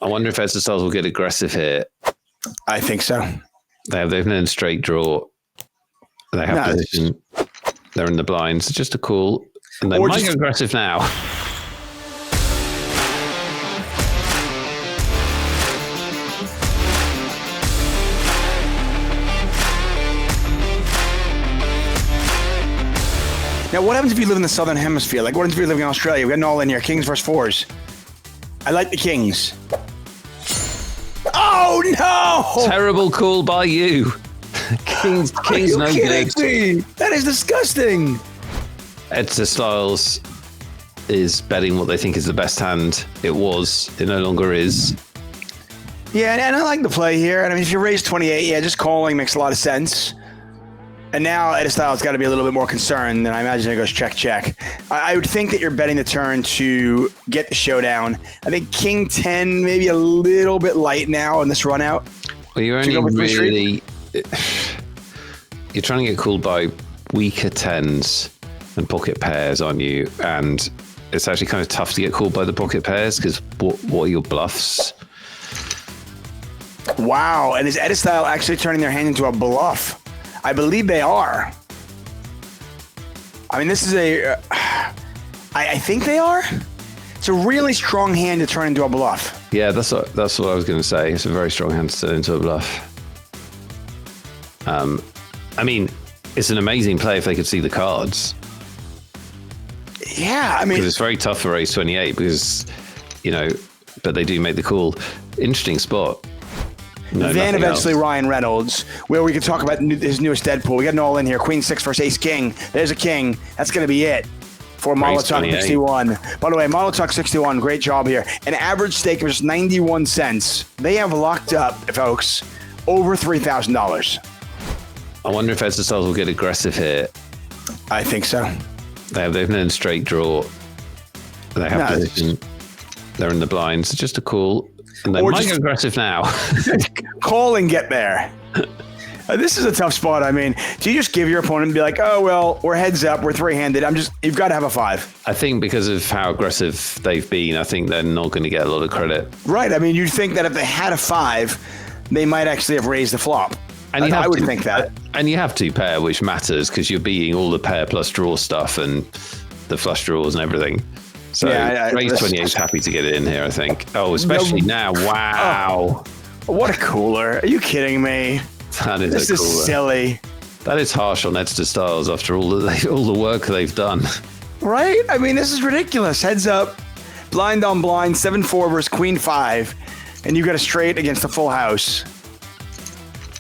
I wonder if Edsta Styles will get aggressive here. I think so. They've been in a straight draw. They have position. They're in the blinds. It's just a call. And they might go aggressive now. Now, what happens if you live in the Southern Hemisphere? Like, what happens if you're living in Australia? We got an all in here. Kings versus fours. I like the Kings. Oh, no! Terrible call by you. Kings no good. Me? That is disgusting. Edsta Styles is betting what they think is the best hand. It was. It no longer is. Yeah, and I like the play here. And I mean, if you raise 28, yeah, just calling makes a lot of sense. And now Edsta Styles got to be a little bit more concerned, and I imagine it goes check, check. I would think that you're betting the turn to get the showdown. I think King 10 maybe a little bit light now in this run out. Well, you're only really... You're trying to get called by weaker 10s and pocket pairs on you, and it's actually kind of tough to get called by the pocket pairs because what are your bluffs? Wow, and is Edsta Styles actually turning their hand into a bluff? I believe they are. I mean, this is I think they are. It's a really strong hand to turn into a bluff. Yeah, that's what I was going to say. It's a very strong hand to turn into a bluff. I mean, it's an amazing play if they could see the cards. Yeah, I mean... Because it's very tough for raise 28 because, but they do make the call. Interesting spot. No, then eventually else. Ryan Reynolds, where we can talk about his newest Deadpool. We got an all in here. Queen 6 versus Ace King. There's a king. That's going to be it for Molotov 61. By the way, Molotov 61, great job here. An average stake of just 91 cents. They have locked up, folks, over $3,000. I wonder if Edsta Styles will get aggressive here. I think so. They've been in a straight draw. They have position. They're in the blinds. It's just a call. And they might go aggressive now. Call and get there. This is a tough spot. I mean, do you just give your opponent and be like, oh, well, we're heads up, we're three-handed. You've got to have a 5. I think because of how aggressive they've been, I think they're not going to get a lot of credit. Right. I mean, you'd think that if they had a 5, they might actually have raised the flop. And I would think that. And you have 2 pair, which matters because you're beating all the pair plus draw stuff and the flush draws and everything. So raise 28 is happy to get it in here, I think. Oh, especially now. Wow. Oh, what a cooler. Are you kidding me? That is this a cooler. Is silly. That is harsh on Edsta Styles after all the work they've done. Right? I mean, this is ridiculous. Heads up. Blind on blind. 7-4 versus Queen 5. And you got a straight against the full house.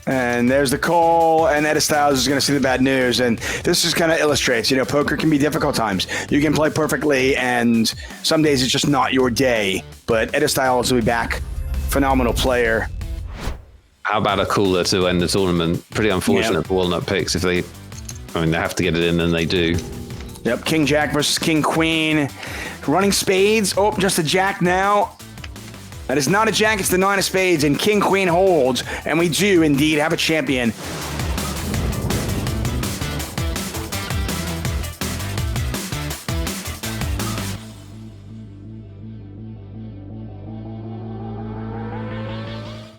And there's the call, and Edsta Styles is going to see the bad news. And this just kind of illustrates, poker can be difficult times. You can play perfectly, and some days it's just not your day. But Edsta Styles will be back. Phenomenal player. How about a cooler to end the tournament? Pretty unfortunate for Walnut Picks. They have to get it in, and they do. Yep, King Jack versus King Queen. Running spades. Oh, just a jack now. That is not a jack, it's the 9 of spades, and King Queen holds, and we do indeed have a champion.